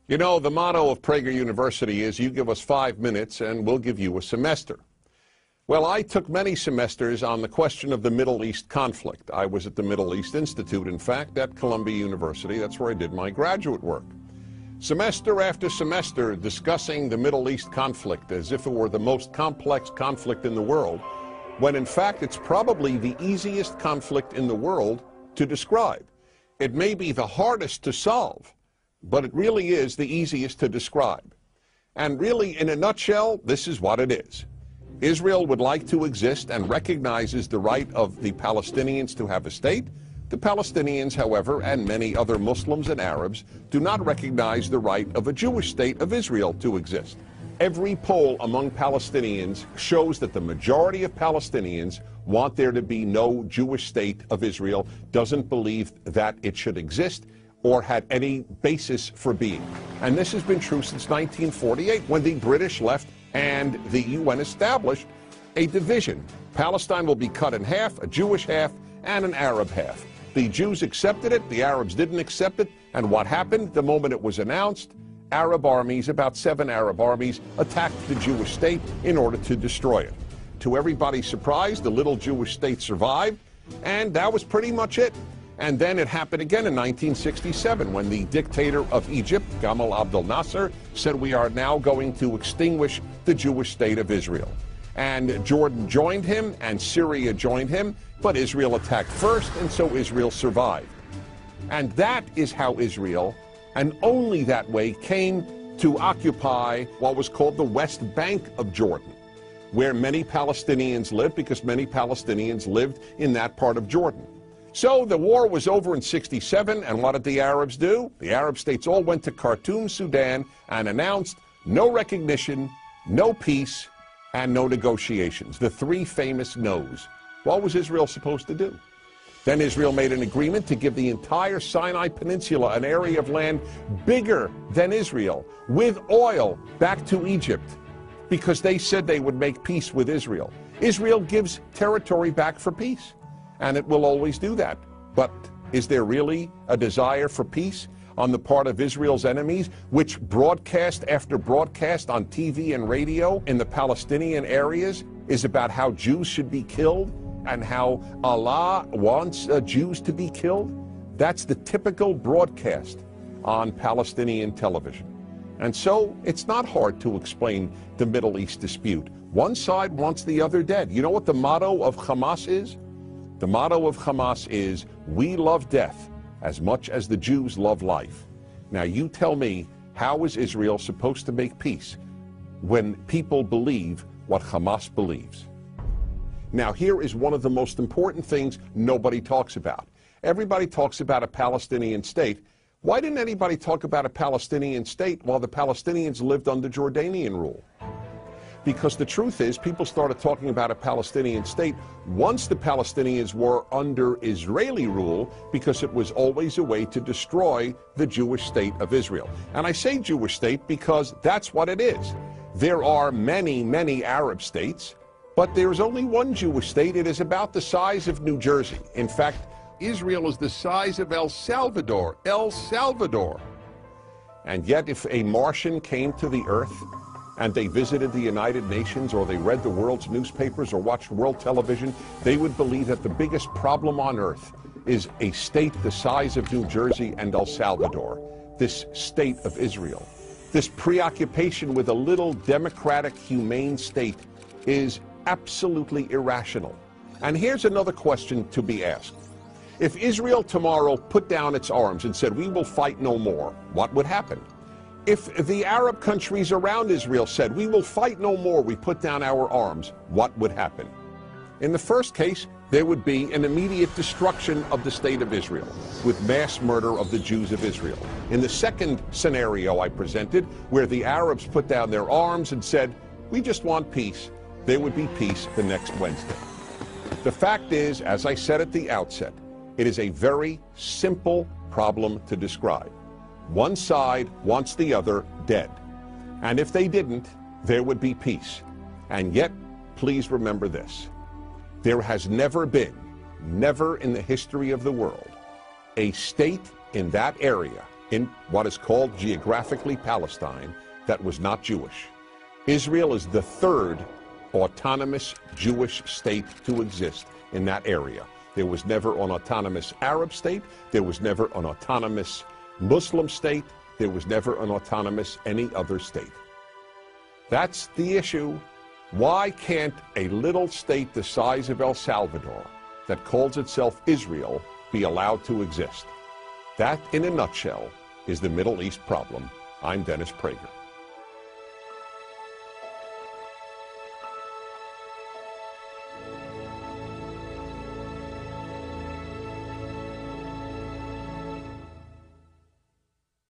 You know, the motto of Prager University is you give us 5 minutes and we'll give you a semester. Well, I took many semesters on the question of the Middle East conflict. I was at the Middle East Institute, in fact, at Columbia University. That's where I did my graduate work. Semester after semester discussing the Middle East conflict as if it were the most complex conflict in the world, when in fact it's probably the easiest conflict in the world to describe. It may be the hardest to solve, but it really is the easiest to describe. And really, in a nutshell, this is what it is. Israel would like to exist and recognizes the right of the Palestinians to have a state. The Palestinians, however, and many other Muslims and Arabs, do not recognize the right of a Jewish state of Israel to exist. Every poll among Palestinians shows that the majority of Palestinians want there to be no Jewish state of Israel, doesn't believe that it should exist or had any basis for being. And this has been true since 1948, when the British left and the UN established a division. Palestine will be cut in half, a Jewish half and an Arab half. The Jews accepted it, the Arabs didn't accept it, and what happened the moment it was announced? Arab armies, about 7 Arab armies, attacked the Jewish state in order to destroy it. To everybody's surprise, the little Jewish state survived, and that was pretty much it. And then it happened again in 1967 when the dictator of Egypt, Gamal Abdel Nasser, said we are now going to extinguish the Jewish state of Israel. And Jordan joined him and Syria joined him, but Israel attacked first, and so Israel survived. And that is how Israel, and only that way, came to occupy what was called the West Bank of Jordan, where many Palestinians lived, because many Palestinians lived in that part of Jordan. So the war was over in '67, and what did the Arabs do? The Arab states all went to Khartoum, Sudan, and announced no recognition, no peace, and no negotiations. The 3 famous no's. What was Israel supposed to do? Then Israel made an agreement to give the entire Sinai Peninsula, an area of land bigger than Israel, with oil, back to Egypt, because they said they would make peace with Israel. Israel gives territory back for peace, and it will always do that. But is there really a desire for peace on the part of Israel's enemies, which broadcast after broadcast on TV and radio in the Palestinian areas is about how Jews should be killed and how Allah wants Jews to be killed? That's the typical broadcast on Palestinian television. And so it's not hard to explain the Middle East dispute. One side wants the other dead. You know what the motto of Hamas is? The motto of Hamas is, we love death as much as the Jews love life. Now you tell me, how is Israel supposed to make peace when people believe what Hamas believes? Now here is one of the most important things nobody talks about. Everybody talks about a Palestinian state. Why didn't anybody talk about a Palestinian state while the Palestinians lived under Jordanian rule? Because the truth is, people started talking about a Palestinian state once the Palestinians were under Israeli rule, because it was always a way to destroy the Jewish state of Israel. And I say Jewish state because that's what it is. There are many, many Arab states, but there's only one Jewish state. It is about the size of New Jersey. In fact, Israel is the size of El Salvador. El Salvador. And yet, if a Martian came to the earth and they visited the United Nations, or they read the world's newspapers or watched world television, they would believe that the biggest problem on earth is a state the size of New Jersey and El Salvador, this state of Israel. This preoccupation with a little democratic, humane state is absolutely irrational. And here's another question to be asked. If Israel tomorrow put down its arms and said, we will fight no more, what would happen? If the Arab countries around Israel said, we will fight no more, we put down our arms, what would happen? In the first case, there would be an immediate destruction of the state of Israel, with mass murder of the Jews of Israel. In the second scenario I presented, where the Arabs put down their arms and said, we just want peace, there would be peace the next Wednesday. The fact is, as I said at the outset, it is a very simple problem to describe. One side wants the other dead. And if they didn't, there would be peace. And yet, please remember this. There has never been, never in the history of the world, a state in that area in what is called geographically Palestine that was not Jewish. Israel is the third autonomous Jewish state to exist in that area. There was never an autonomous Arab state. There was never an autonomous Muslim state. There was never an autonomous any other state. That's the issue. Why can't a little state the size of El Salvador that calls itself Israel be allowed to exist? That, in a nutshell, is the Middle East problem. I'm Dennis Prager.